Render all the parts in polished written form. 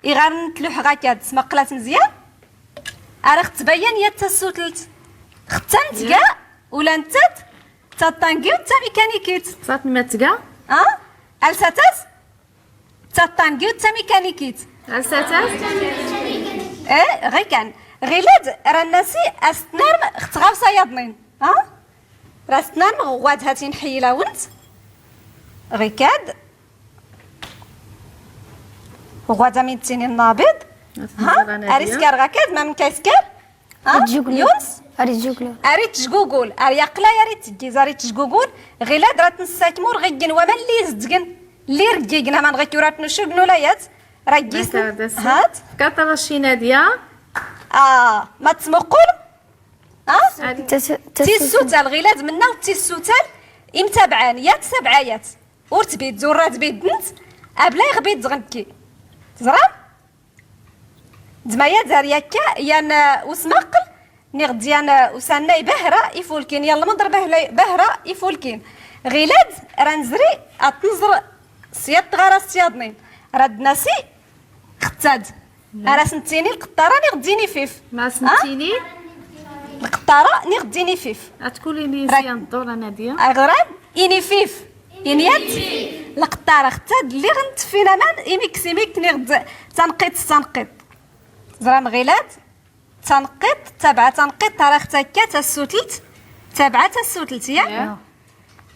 يغان تلوح غاكاد تسمى قلات مزيان ارخ تبين يا تسوتلت ختنت كاع ولا انت تطانكيو تا ميكانيكيت صات ما تقا الساتات تطانكيو تا ميكانيكيت الساتات غير كان غيلاد راه الناسي استنار اختغاو صيادنين راه استنار مغواد هاتي نحيلا ونت غيكاد غوادا من تيني النابض اريسكار غاكاد ما من كايسكار يونس اريت تجوجول اريا قلا يا ريت تجيز اريت تجوجول غيلاد راه تنساكمور غيجن وما اللي زدقن اللي رجيقنا ما نغيكو راه نشوقنو لايات راه جيس هات كطرشي ناديه ما تسمقول تيسوتال غيلاد منا وتيسوتال امتابعان يا تسبعايات ورتبيت زورات بيت بنت ابلا يغبيت زغنكي تزرا دمايا دارياكا يانا وسماقل نغديانا وسانا بهرة يفولكين يلا مضر بهرة يفولكين غيلاد رانزري اتنزر سياد غارة سيادنين راد ناسي قتاد راه سنتيني القطاره نغديني فيف ما سنتيني القطاره نغديني فيف غتقولي لي زيان الدور ناديه غران اني فيف انيات القطاره قتاد اللي غنتفينا مان ايميكسيميك نغد تنقيط زرام غيلات تنقيط تبعه تنقيط راه اختكا تسوتلت تبعه تسوتلت يا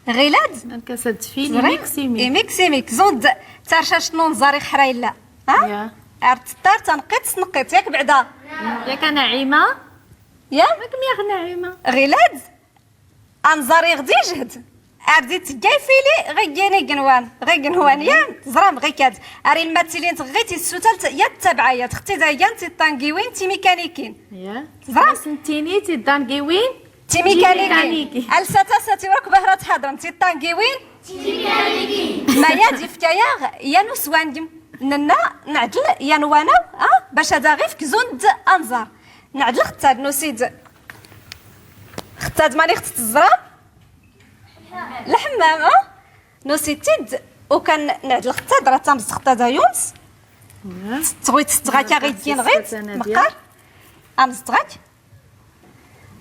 غيلاد انكسد فيني ايميكسيميك زود ترشاش نونزاري خرايلا ارتطار تنقيط سنقيط ياك بعدا ياك نعيمه ياك يا نعيمه غيلاد انزاري غدي جهد اردي تجاي فيلي غيجيني قنوان يا زرام غيكاد اري الماتيلين تغيتي السوتال يا التبعيه تختي دايان تي طانكيوين تي ميكانيكين يا زرام سنتيني تي طانكيوين تي ميكانيكي الساتاساتي وراك بهرة حضرم تي طانكيوين تي ميكانيكي ما يا ديفتايا يا نسواندم ننا نعدل يا نوانا باش هذا غير في زون انزار نعدل ختاد نسيد ختاد ماني ختت الزرام الحمام نسيتيد وكان نعدل ختاد راه تامز ختاد يونس تغويت تغاكا غيدين غيت مقار امزتغاك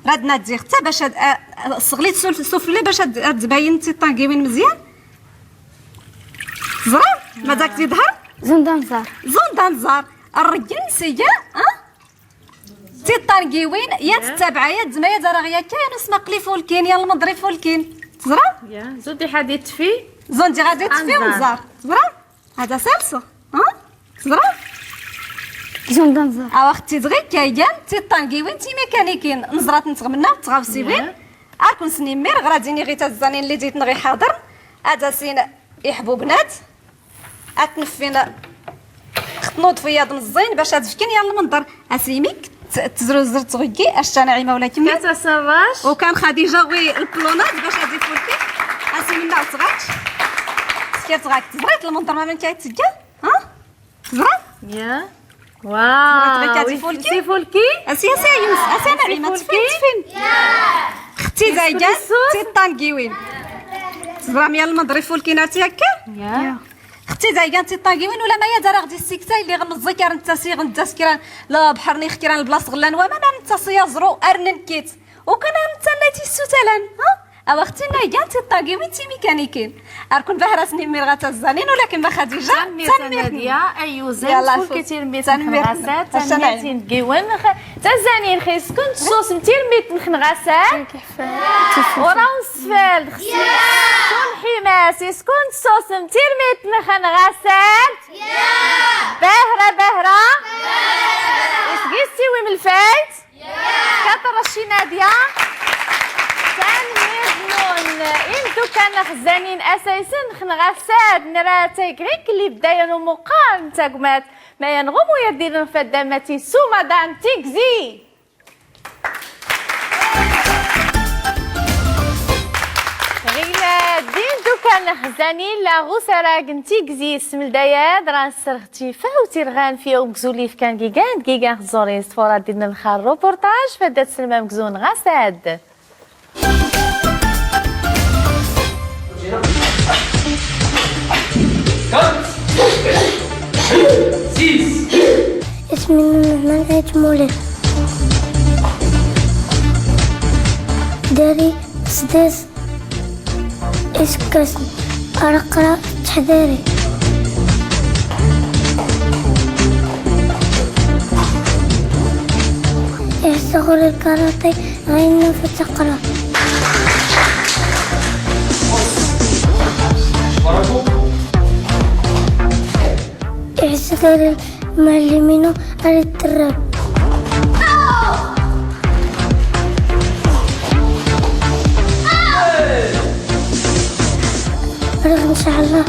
رادنا تزي حتى باش صغليت سفلي باش تبين تي طانكيوين مزيان زرام ما داك تظهر زون دانزار الرجل سيا تي طانكيوين يا تتابعا يا دمايا دراغيا كاين اسمها قليفولكين يا المضري فولكين تزرا يا زودي حدي تفي زون دي غادي تفي ونزار تزرا هذا سالسه تزرا زون دانزار اختي دغيا كاين تي طانكيوين تي ميكانيكين نزرات نتغمنا تغاوسي بين اركون سنيمير غاديني غير تزانين اللي جيت نغي حاضر هذا سين يحبوا بنات اتنفينا خطنوض فيا ضم الزين باش تفكين يا المنظر اسيميك تزرو تغيكي اش نعيمه ولا كمي كتسراش وكان خديجه وي البلونات باش غادي فولكي اسيمنا وصغات كيف تغاك تزريت المنظر ما من كيتسجل تزرا يا واو سي فولكي اسيا يونس اسيا نعيمه تفين اختي زايجه تي طانكيوين تزرا يا المضري فولكيناتي هكا يا اختي زايقه انت طاقيوين ولا ما يدار غدي السكتاي اللي غنزكر انت سي غندسكران لا بحرني خكران البلاصه غلان وما انت سيازرو ارنن كيت وكان انت نايتي السوتلان او اختي نايقه انت طاقيوين تي ميكانيكين اركون بهرسني مير غاتا الزانين ولكن ما خديجه تنمير ايوزان فول كتير ميت نخنغاسات تنميتين كيوان تزانين خيس كنت صوص نتير ميت نخنغاسات ورانس فال كون حماسي سكون صوص نتير ميت نخنغاسات بهرة اسقيسي ويم الفايت كطرشي ناديه انتو كان خزانين اساسا خنغاسات نراتيك غير اللي بدايه مقام تاكمات ما ينغم ويدير فدامتي سوما دان تيكزي غيلا دين كان خزانين لا غسرا كنتيكزي اسم الداياد راه سرختي فاوتي فيها وكزولي في كان كيكان خزورين سفورا ديالنا الخار روبورتاج فدات سلمى مكزون غاساد 5 6 اسمي نعمان عيد مولد داري سداس إسكاس أرقرا تحذاري يستغل الكاراتي غينا في التقرا يستغل المعلمين على التراب إن شاء الله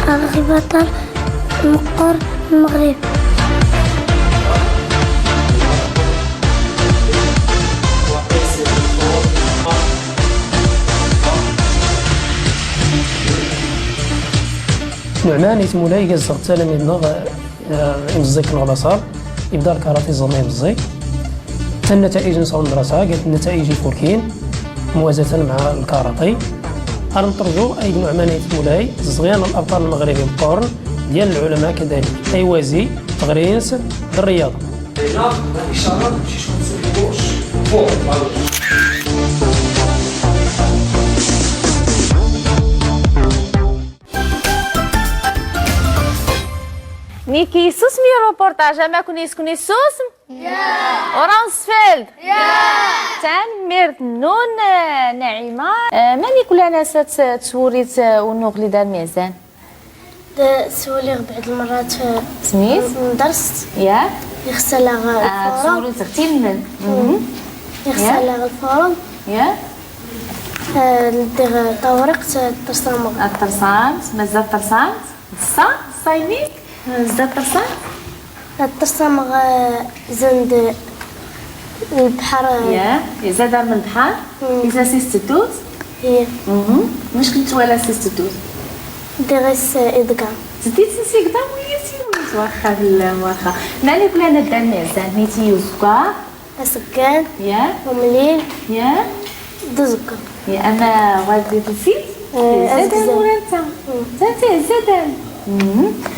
الرباط مقر المغرب نعمان يتمولاي يقزغ التلاميذ مزيك الغلاصال يبدا الكاراتي زرني مزيك حتى النتائج نساو المدرسة قالت النتائج فوركين موازاة مع الكاراتي غنطرجو أي نعمان يتمولاي زغيان الأبطال المغربي بقرن ديال العلماء كذلك أيوازي تغريس الرياضة الإشارات ماشي تكون فوق نيكي سوسمي روبورتاج ما كوني سوسم ورانسفيلد تنمير نون نعيمة ماني كل ناس تسوريت ونغلي دار ميزان سولي بعض المرات سميت درست يا يغسل الفرن تسوري تغتيل يغسل الفرن يا ندير طورق ترسم الترسانت مازال ترسانت صايميك زاد ترسانت ترسم زند البحر يا زاد من البحر إذا سيستوت هي مش كنت ولا سيستوت ديريس إدغام زديت نسي قدام ويتي واخا مالي كل انا دار ميزان ميتي وزكار أسكان يا ومليل يا دزكا يا انا غادي تسيت زاد ورانتا زاد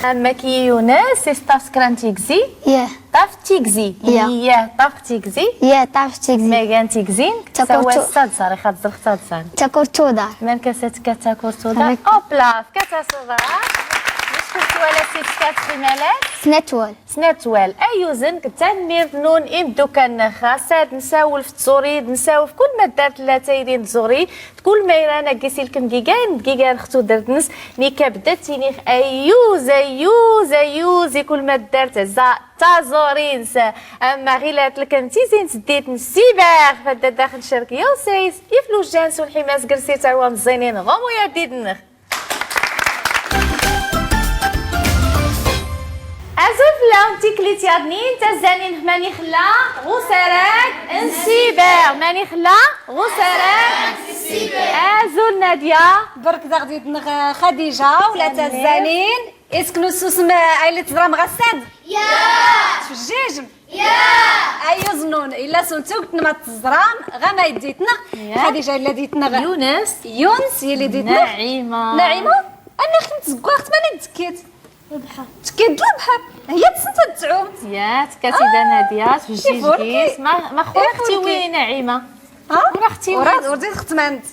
ماكي يونس ستاف كرانتيكزي ياه طاف تيكزي ياه طاف تيكزي ياه تعرف تكذب ميغان تيكزين سوا الصاد صاري خاطر زرختاد صار تاكورتو دار من كاسات كورتودا اوبلا كاتا صدرا مش كنت ولا سيت كات خمالات سنتوال سناتوال ايوزن كتنمير نون امدو كان خاصات نساول في التزوريد نساول في كل ما دارت لا تايدين تزوري كل ما يرانا قيسي لكم دقيقه اختو درتنس نيكا بدات تينيخ ايوز كل ما دارت تازورينس اما غيلات لك انتي زين سديت نسيباغ فدا داخل الشركيه وسايس يفلوش جانس والحماس قرسيت عوام الزينين غمو يا ديدنخ أزفلا تيكليت يا بنين تزانين ماني خلا غسرات انسيباغ ماني خلا غسرات انسيباغ أزول نادية برك غادي خديجة ولا تزانين اسكنوا السوسم عائلة زرام غساد في الجيجم ايوا زنون الا سنتو قلت ما تزرام غا ما يديتنا خديجة الا ديتنا يونس هي اللي ديتنا نعيمة انا خنت زكواخت ماني تكيت البحر تكيد البحر هي تسنت تعوم يا تكاتي نادية في الجيجيس ما خويا اختي وين نعيمة ورا اختي ورد ختمانت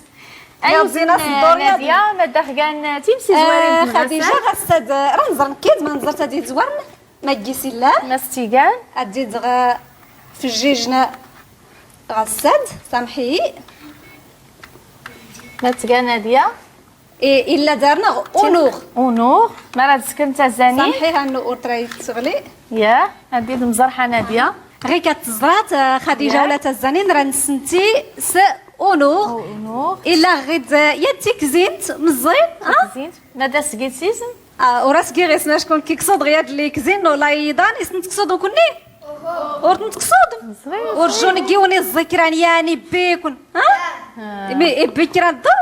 ايوا زينة نادية ما داخل تيمسي زوارين خديجة غساد راه نزر نكيد ما نزرت هادي زوارن ما تجيسي لا نستيقان ادي في الجيجنا غساد سامحي ما تقال نادية الا دارنا اونوغ ما راه سكنت الزاني سامحيها انه تراي تغلي يا هادي المزرحه ناديه غير كتزرات خديجه ولا تزانين راه نسنتي اونوغ الا غير يا تيكزينت مزيان زين ماذا سقيت سيزن وراس كي غيسنا شكون كيقصد غير اللي كزين ولا يضان اسنت تقصدو كوني ورت تقصد ورجون كيوني الذكران يعني بيكون مي بكرا الدار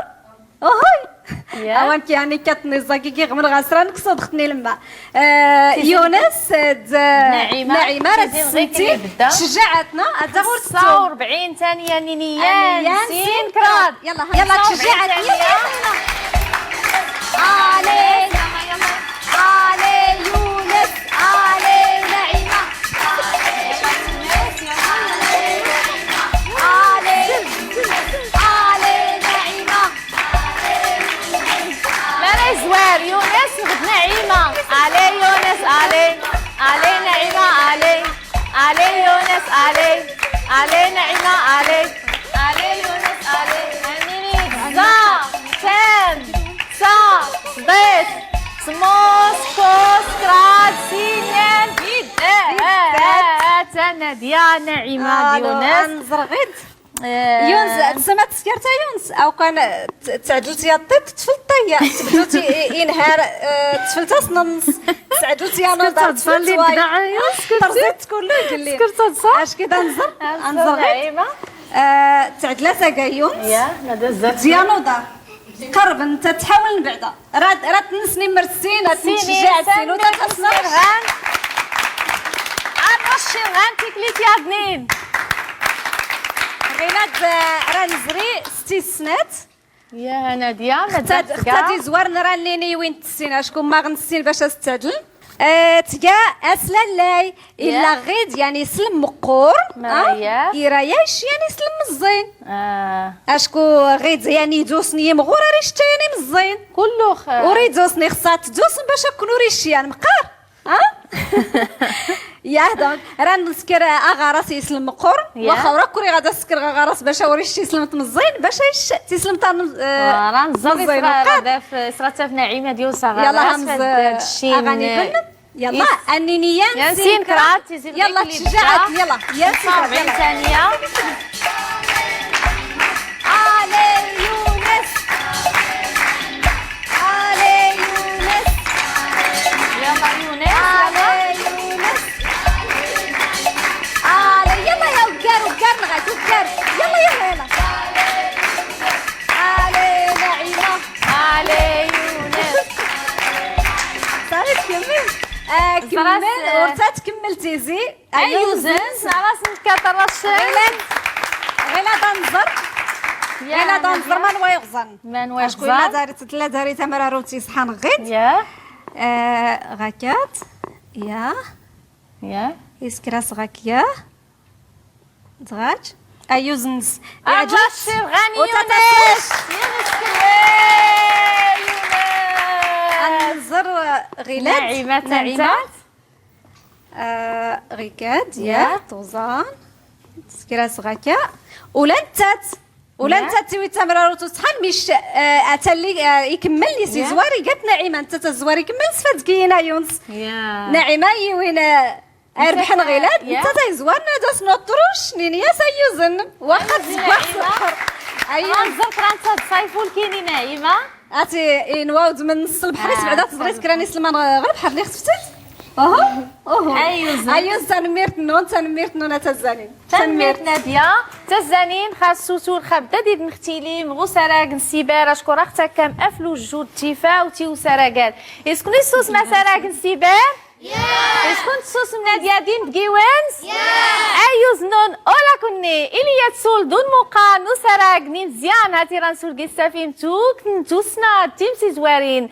اوانك يعني كتنزاكي كيغمر غاسران نقصد ختني لما يونس نعيمه راه تسنتي شجعتنا هذا غير 46 ثانيه نينيان سين كراد يلا تشجعتني علينا علي يونس علينا يونس علي نعيمة علي يونس أميني تام ضيف سموس كوس كراد سينيان نادية نعيمة يونس نزرغد يونس سمعت سكرتها يونس او كان تعدلتي يا الطيط تفلطي تبدلتي انهار تفلتها سننص تعدلتي انا ضربت تفلي بدع يونس طرزت كله قال لي سكرت صح اش كده نزر نعيمة تعدلتها كاع يونس يا هذا الزرق ديالو دار قرب انت تحاول نبعدها راه تنسني مرسين تنشجع السين ودا شرهان الشرهان تكليت يا بنين غينات راه نزري 6 سنات يا نادية تادي زوار راني وين تسينا شكون ما غنسين باش استعدل تجا اسلا لاي الا غيد يعني سلم مقور يرايش يعني سلم مزين اشكو غيد يعني دوسني مغور ريشتيني مزين كله خير وريد دوسني خصها تدوس باش نكونوا ريشيان مقار يا دونك راه نسكر اغارس يسلم مقور واخا ورا كوري غادا سكر اغارس باش وريش يسلمت مزين باش تسلم طان راه نزل صغار صرات في نعيمه ديال صغار يلا همز اغاني كلنا يلا انني يانسين كرات يلا تشجعت يلا يانسين 40 ثانيه علي يونس يلا يونس يلا يا وكار نغات وكار يلا علي نعيمة علي يونس صارت كمل ورثات كملتي زي ايوزن راس نتكاثر غينا دنزر ما نويغزن شكون لا داري تمرا روتي صحان غيد يا غاكات يا يسكراس غاكيا دغاج ايوزنس عجبتي غني يونس انزر غيلات نعيمة غيكاد يا طوزان سكراس غاكا ولا انت تيوي تمرارو تصحن مش اتلي يكمل لي سي زواري قالت نعيمه انت تزواري كمل صفات كينا يونس نعيمه وين اربح غيلات انت تيزوارنا داس نطروش نيني يا سيوزن واحد صباح ايوا نزرت راه تصايفوا الكيني نعيمه اتي نواود من نص البحر بعدا تزريت كراني سلمان غير البحر اللي خفتت ايوز تنميرت نون تزانين تنميرت ناديه تزانين خاصو الخبده ديال نختيلي مغو سراق نسيبار اشكر اختك كام افلو جود تيفا وتيو سراقال اسكون السوس ما سراق نسيبار اسكون السوس ناديه دين بكيوانس ايوز نون اولا كوني اليا تسول دون مقان وسراق مزيان هاتي رانسول كيسافين توك نتوسنا تيمسي زوارين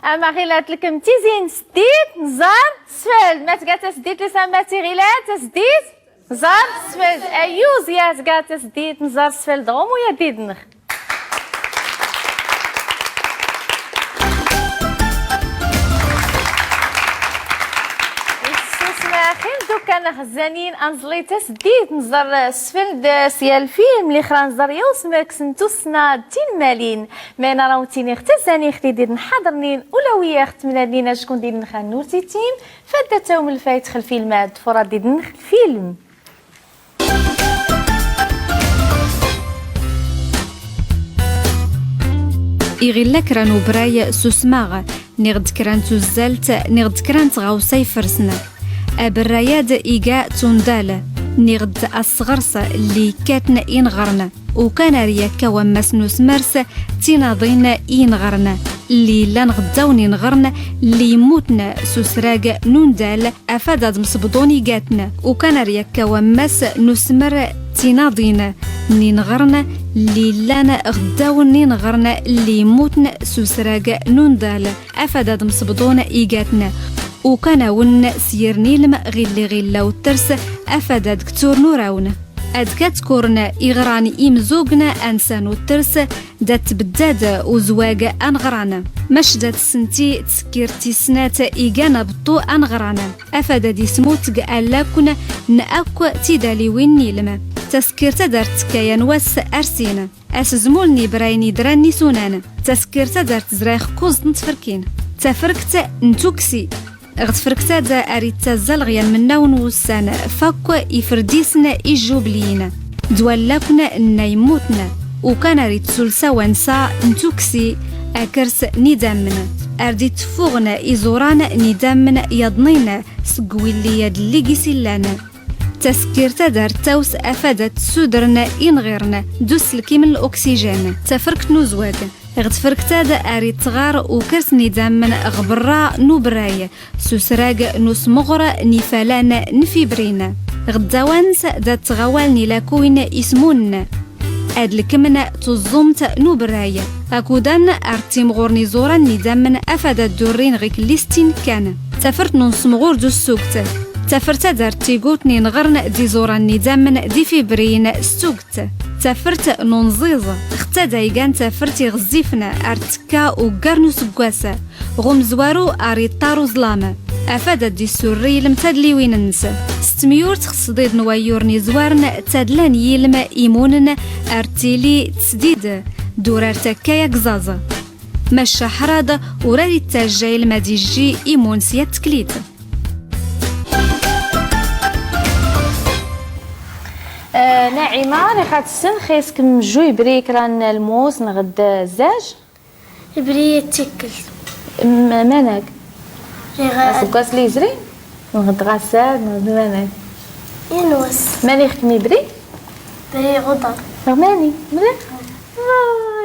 اما غيلات لكم تيزين سديت نزار سفل ما تقات سديت لساماتي غيلات سديت نزار سفل ايوز يا تقات سديت نزار سفل دوم ويا ديدنخ كان خزانين انزلي تسديت نزر سفل سيال الفيلم اللي خرا نزر يوسمك سنتوسنا دين مالين ما انا راوتيني اختزاني اختي دير نحضرنين اولويه اخت من لينا شكون دير نخان نور تيتيم فدتهم الفايت خل فيلمات فرا دير نخ الفيلم إغلا كرانو براي سوسماغ نغد كران تزالت نغد كران تغاوساي فرسنا أبراياد إيجا توندال نغد الصغرس اللي كاتنا إنغرنا وكان رياكا وماس نسمرس تناضينا إنغرنا اللي لا نغداوني نغرنا اللي موتنا سوسراق نوندال أفاداد مصبضوني قاتنا وكان رياكا وماس نسمر تناضينا نغرنا اللي لانا غداوني نغرنا اللي موتنا سوسراق نوندال أفاداد مصبضونا إيقاتنا وكان ون سيرني لما غيلي غيلا وترس أفاداد كتور نوراون اد كتكورن إغران إمزوغنا أنسان والترس دات بداد وزواج أنغرانا مش دات سنتي تسكيرتي سنات إيجانا بطو أنغرانا أفادا دي سموت قالاكنا نأكو تيدالي وين نيلما تسكيرتا دارت كيان واس أرسينا أسزمولني برايني دراني سونانا تسكيرتا دارت زرايخ كوز نتفركين تفركت نتوكسي غتفركتا دا أريتا زالغيان منا ونوسان فاكو إفرديسنا إيجوبلينا دوالاكنا نايموتنا وكان ريت سلسا وانسا نتوكسي أكرس ندامنا أرديت فوغنا إزورانا ندامنا يضنينا سقوي اللي يد اللي قيسلانا تسكيرتا دار تاوس أفادت سودرنا إنغيرنا دوسلكي من الأكسجين تفركت نوزواك غتفركتا دا أريد تغار وكرس ندامن غبرا نوبراي سوسراق نوس مغرا نفالانا نفيبرينا غداوانس دا تغوال نلاكوين اسمون أدلكمنا تزومت نوبراي أكودان أرتي مغور نزورا ندامن أفادا الدورين غيك ليستين كان تفرت نص مغور دو السوكت تفرت دارتي قوتني نغرن دي زورا ندامن دي فيبرين ستوكت تفرت ننزيزة اختا دايقان تفرتي غزيفنا ارتكا وقرنو سقواسا غمزوارو اريطارو ظلامة افادا دي السوري لمتادلي وين ننسى ستميور تخصديد نوايورني زوارن تادلان يلما ايمونن ارتيلي تسديد دورار تكايا قزازة مشا حرادة ورادي التاجاي المديجي ايمون سيات تكليت ناعمة ريحة السن خيسكم جوي بريك ران الموس نغد الزاج بري تشكل ماناك ريغا سكاس لي زري نغد غسال نغد ماناك ينوس ماني خدمي بري بري غدر رغماني مليح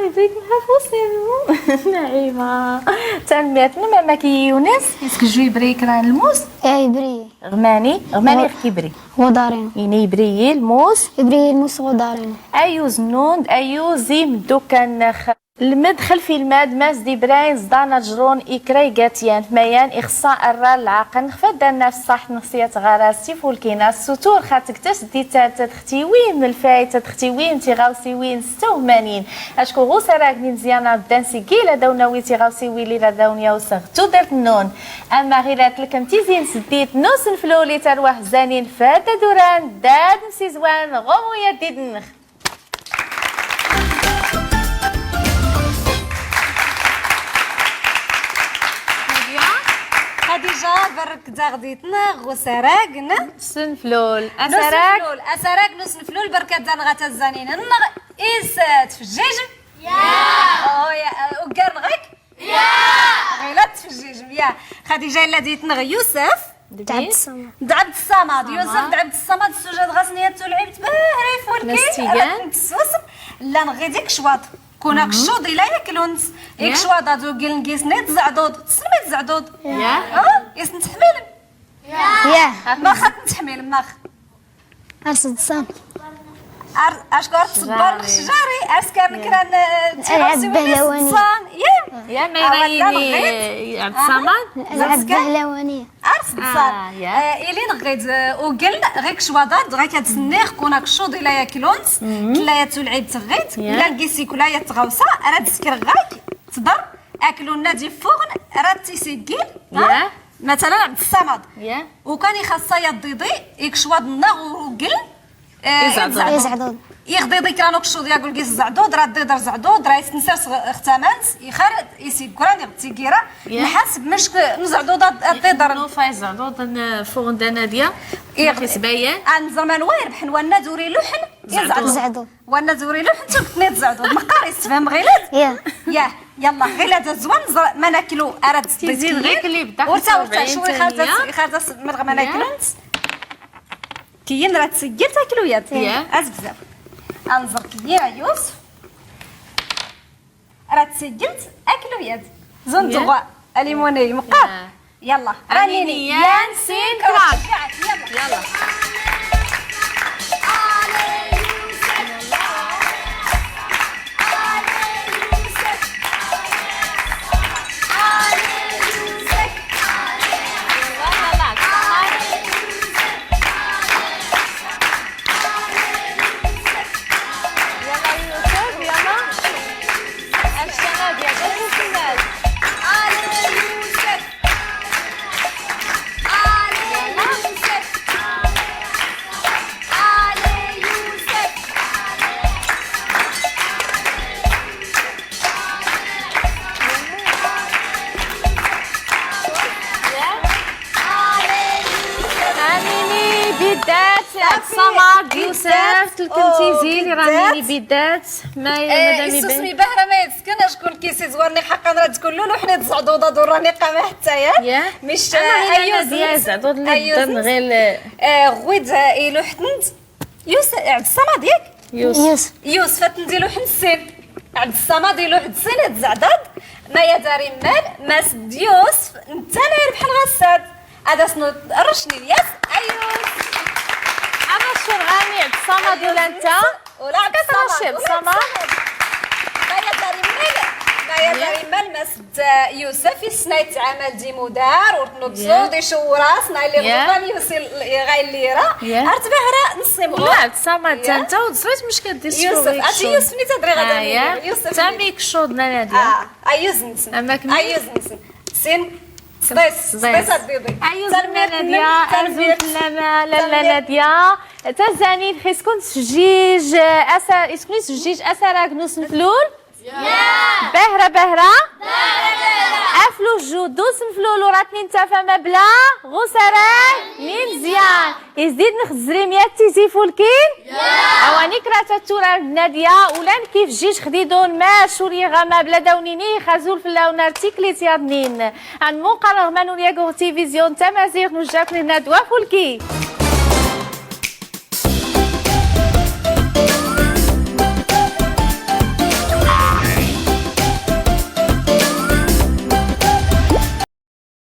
يبريك محفوظين ناعمة تنميتنا ماماكي يونس اسك جوي بريك ران الموس اي بري غماني خكي بري غدارين يعني يبري الموس بري الموس غدارين ايو زنون ايو زيم دوكان المدخل في الماد ماس دي براين زدانا جرون إكراي قاتيان ثميان إخصاء الرال العاقل نخفى النفس صح نفسية غراسي فولكينا السطور خاتك تسدي تختيوين من الفايت تختيوين تيغاوسيوين 86 أشكو غوصة راكني مزيانة بدانسي كيلا داونا تيغاوسيوين ليلا داونيا وسغ تودرت النون أما غيرات لكم تيزين سديت نوس الفلولي تروح زانين فاتا دوران داد مسيزوان غمو يديد نخ خديجة برك زاغديتنا غسراقنا سنفلول أسراق نص نفلول بركة زنغة الزنين النغ إيسات في الجيجم يا وقرن غيك يا غيلات في الجيجم يا خديجة إلا ديتنا يوسف دعبد الصمد يوسف دعبد الصمد السجاد غاسنيات ولعبت باهري فولكي نتسوسم لا نغيديك شواط كونك شوض إلا ياكلونس إيك شواط دو قل نقيس نيت زعدود تسميت زعدود يا يس نتحمل يا ما خاط نتحمل ما أرصد الصمد أشكر تصبر شجاري أسكر كران ألعب بهلوانية يا ما يريني عبد الصمد ألعب بهلوانية أرصد صار إلين غيد وقل غيك شواضات غيك تسنيخ كونك شوض إلا ياكلونس لا يتولعيد تغيت لا نقيسي كلا يتغوصا راد سكر غاك تضر أكلو نادي فوغن راد تيسيقيل مثلا عبد الصمد وكان يخصا يضيضي يكشواض النغ وقل يزعدود يغدي ذكرانو كشود ياكل كيس زعدود راه ديدر زعدود راه يسنسر اختامانت يخرج يسيكران يغتيكيرا نحسب مش نزعدود الديدر نو فايز زعدود فوق دناديا يغيس بايان عن زمان وين بحنوانا دوري لوحن زعدود وانا دوري لوحن تنيت زعدود مقاري تفهم غيلات يلا غيلات الزوان ما ناكلو اراد تزيد غير اللي بدا ورتا شوي خارجه من ما ناكلونت كيين راه تسجل تاكلو ياد از بزاف انظر كيا يوسف راه تسجلت اكلو ياد زون دغوا اليموني مقاب يلا رانيني يانسين كراك يلا بيدات صمد يوسف تلكمتي زيني راني بيدات مايا مدام اسمي بهره ما يتسكن شكون كيسي زوارني حقا راه تقول له وحنا تزعدوضه دور راني قامه حتى يا مش ايوه ديال زعدود اللي غير غويد ايلو حتند يوسف عبد الصمد ياك يوسف تنديلو حنسين عبد الصمد يلو حد السنه زعداد ما يا داري مال ما سد يوسف انت لا يربح الغساد هذا شنو رشني الياس ايوه انا شرغاني عبد الصمد ولا انت ولا عبد كترشي عبد الصمد ما يا داري مال ما سد يوسف السنه يتعامل دي مدار ورتنوكسو دي شوراسنا اللي غير يوصل غاي الليره ارتبه راه نصي لا عبد الصمد انت وصريت مش كدير يوسف اجي يوسف ني تدري غدا يوسف تاميك شودنا ناديه ايوز اماك ايوز سين سبيس البيضي ايوز ناديه ارزوت لا لا ناديه تزاني خيسكن سجيج اثر اسكني سجيج اثر كنوس نفلول بهرة افلو جودوس نفلول وراتني نتافا مبلا غسران مين مزيان يزيد نخزري ميات تيزي فولكين اواني كراتا تورا ناديه ولان كيف جيج خديدون ما شوري غاما بلا داونيني خازول في اللون ارتيكليت يادنين عن منقر غمانو ليا تيفيزيون تمازيغ نجاك لنا دوا فولكي